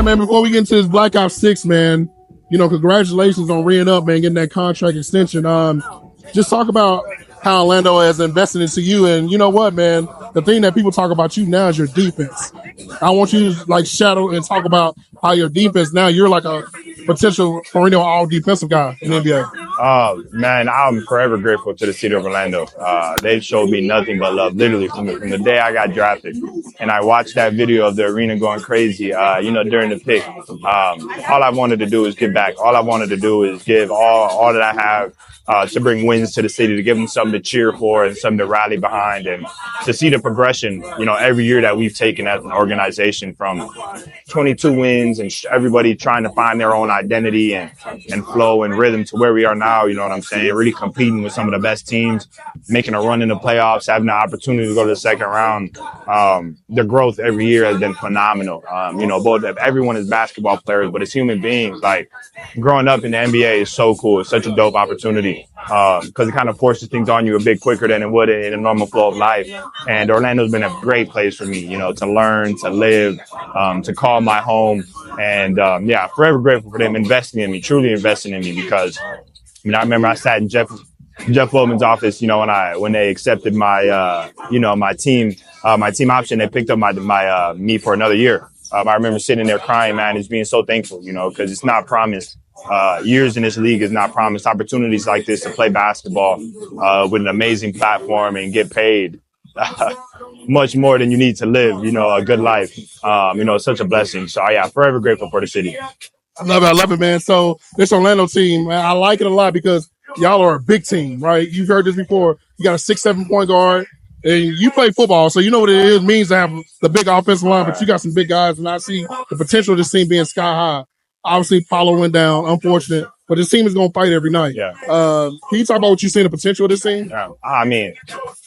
right, man, before we get into this Black Ops 6, man, congratulations on reeing up, man, getting that contract extension. Just talk about how Orlando has invested into you. And you know what, man? The thing that people talk about you now is your defense. I want you to, shadow and talk about how your defense now, you're like a potential perennial all defensive guy in the NBA. Man, I'm forever grateful to the city of Orlando. They've showed me nothing but love, literally, from the day I got drafted. And I watched that video of the arena going crazy, during the pick. All I wanted to do is give back. All I wanted to do is give all that I have to bring wins to the city, to give them something to cheer for and something to rally behind, and to see the progression, every year that we've taken as an organization from 22 wins and everybody trying to find their own identity and flow and rhythm to where we are now, you know what I'm saying? Really competing with some of the best teams, making a run in the playoffs, having the opportunity to go to the second round. The growth every year has been phenomenal. Both everyone is basketball players, but as human beings, growing up in the NBA is so cool. It's such a dope opportunity because it kind of forces things on you a bit quicker than it would in a normal flow of life. And Orlando's been a great place for me, to learn, to live, to call my home. And forever grateful for them investing in me, truly investing in me, because I remember I sat in Jeff Loman's office, when they accepted my my team option. They picked up my me for another year. I remember sitting there crying, man, just being so thankful, because it's not promised. Years in this league is not promised. Opportunities like this to play basketball with an amazing platform and get paid much more than you need to live, a good life. It's such a blessing. So, forever grateful for the city. I love it, man. So this Orlando team, man, I like it a lot because y'all are a big team, right? You've heard this before. You got a 6'7" point guard, and you play football, so you know what it means to have the big offensive line, but you got some big guys, and I see the potential of this team being sky high. Obviously, Paulo went down, unfortunate, but this team is going to fight every night. Yeah. Can you talk about what you see in the potential of this team? Yeah. I mean,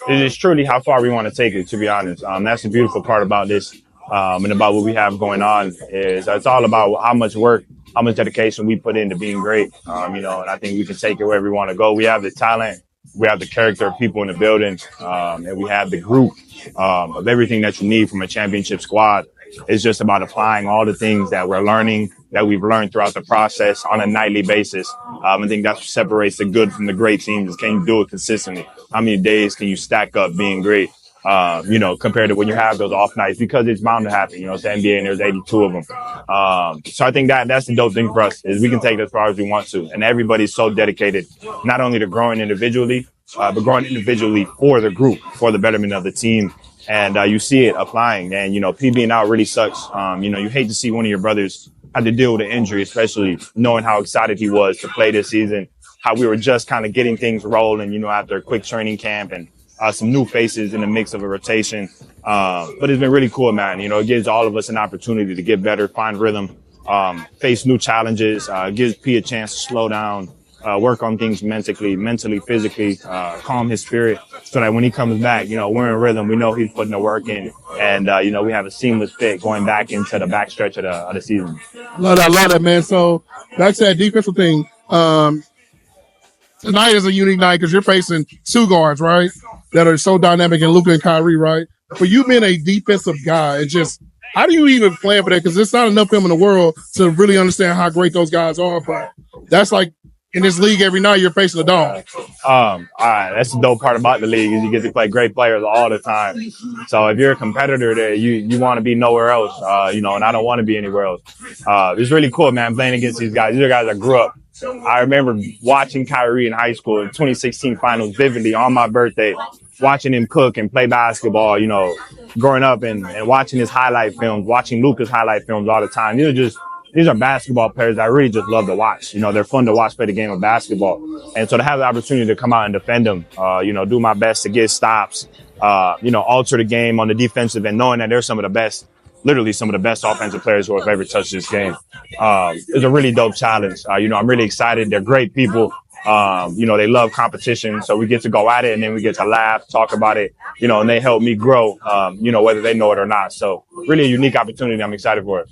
it is truly how far we want to take it, to be honest. That's the beautiful part about this and about what we have going on is it's all about how much work, how much dedication we put into being great, and I think we can take it wherever we want to go. We have the talent, we have the character of people in the building, and we have the group of everything that you need from a championship squad. It's just about applying all the things that we're learning, that we've learned throughout the process on a nightly basis. I think that's what separates the good from the great teams. Can you do it consistently? How many days can you stack up being great? Compared to when you have those off nights, because it's bound to happen. It's the NBA and there's 82 of them. So I think that's the dope thing for us is we can take it as far as we want to. And everybody's so dedicated, not only to growing individually, but growing individually for the group, for the betterment of the team. And you see it applying. And, P being out really sucks. You hate to see one of your brothers have to deal with an injury, especially knowing how excited he was to play this season, how we were just kind of getting things rolling, after a quick training camp and some new faces in the mix of a rotation. But it's been really cool, man. It gives all of us an opportunity to get better, find rhythm, face new challenges, gives P a chance to slow down, work on things mentally, physically, calm his spirit so that when he comes back, we're in rhythm. We know he's putting the work in and, we have a seamless fit going back into the backstretch of the season. Love that, man. So back to that defensive thing. Tonight is a unique night because you're facing two guards, right, that are so dynamic, and Luka and Kyrie, right? But you being a defensive guy, it's just, how do you even plan for that? Because there's not enough film in the world to really understand how great those guys are. But that's like in this league every night you're facing a dog. All right, that's the dope part about the league is you get to play great players all the time. So if you're a competitor there, you want to be nowhere else, and I don't want to be anywhere else. It's really cool, man, playing against these guys. These are guys I grew up. I remember watching Kyrie in high school in 2016 finals vividly on my birthday, watching him cook and play basketball, growing up and watching his highlight films, watching Luka's highlight films all the time. These are basketball players I really just love to watch. They're fun to watch play the game of basketball. And so to have the opportunity to come out and defend them, do my best to get stops, alter the game on the defensive end, knowing that they're some of the best, literally some of the best offensive players who have ever touched this game. It's a really dope challenge. I'm really excited. They're great people. They love competition. So we get to go at it and then we get to laugh, talk about it, and they help me grow, whether they know it or not. So really a unique opportunity. I'm excited for it.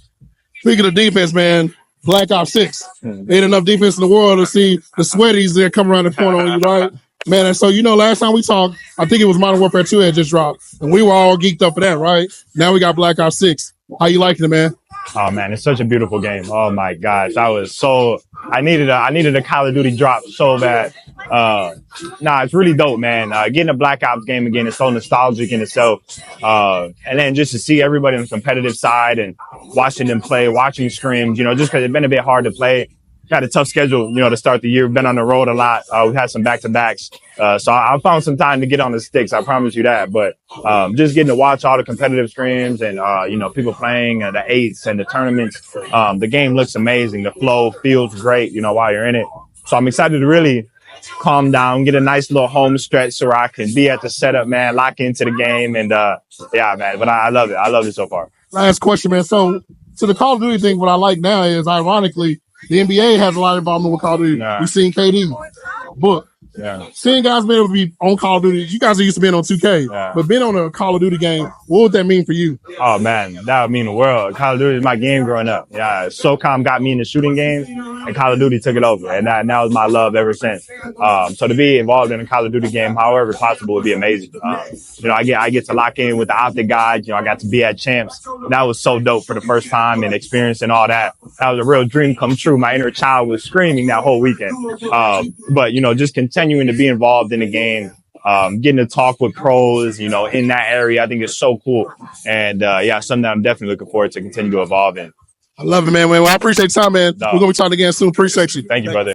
Speaking of defense, man, Black Ops 6. Ain't enough defense in the world to see the sweaties there come around the corner on you, right? Man, and so, last time we talked, I think it was Modern Warfare 2 had just dropped, and we were all geeked up for that, right? Now we got Black Ops 6. How you liking it, man? Oh man, it's such a beautiful game. Oh my gosh, I needed a Call of Duty drop so bad. It's really dope, man. Getting a Black Ops game again is so nostalgic in itself. And then just to see everybody on the competitive side and watching them play, watching scrims, just because it's been a bit hard to play. Got a tough schedule, to start the year. We've been on the road a lot. We've had some back-to-backs. So I found some time to get on the sticks. I promise you that. But just getting to watch all the competitive streams and, people playing the eights and the tournaments. The game looks amazing. The flow feels great, while you're in it. So I'm excited to really calm down, get a nice little home stretch so I can be at the setup, man, lock into the game. And, yeah, man, but I love it. I love it so far. Last question, man. So the Call of Duty thing, what I like now is, ironically, the NBA has a lot of involvement with Call of Duty. Nah. We've seen KD, but seeing guys being able to be on Call of Duty, you guys are used to being on 2K, but being on a Call of Duty game, what would that mean for you? Oh man, that would mean the world. Call of Duty is my game growing up. Yeah, SOCOM got me into shooting games, and Call of Duty took it over, and that was my love ever since. So to be involved in a Call of Duty game, however possible, would be amazing. I get to lock in with the optic guide. I got to be at champs. That was so dope for the first time and experiencing all that. That was a real dream come true. My inner child was screaming that whole weekend. But just continuing to be involved in the game. Getting to talk with pros, in that area, I think is so cool. And, something that I'm definitely looking forward to continue to evolve in. I love it, man. Well, I appreciate the time, man. We're going to be talking again soon. Appreciate you. Thank you, brother.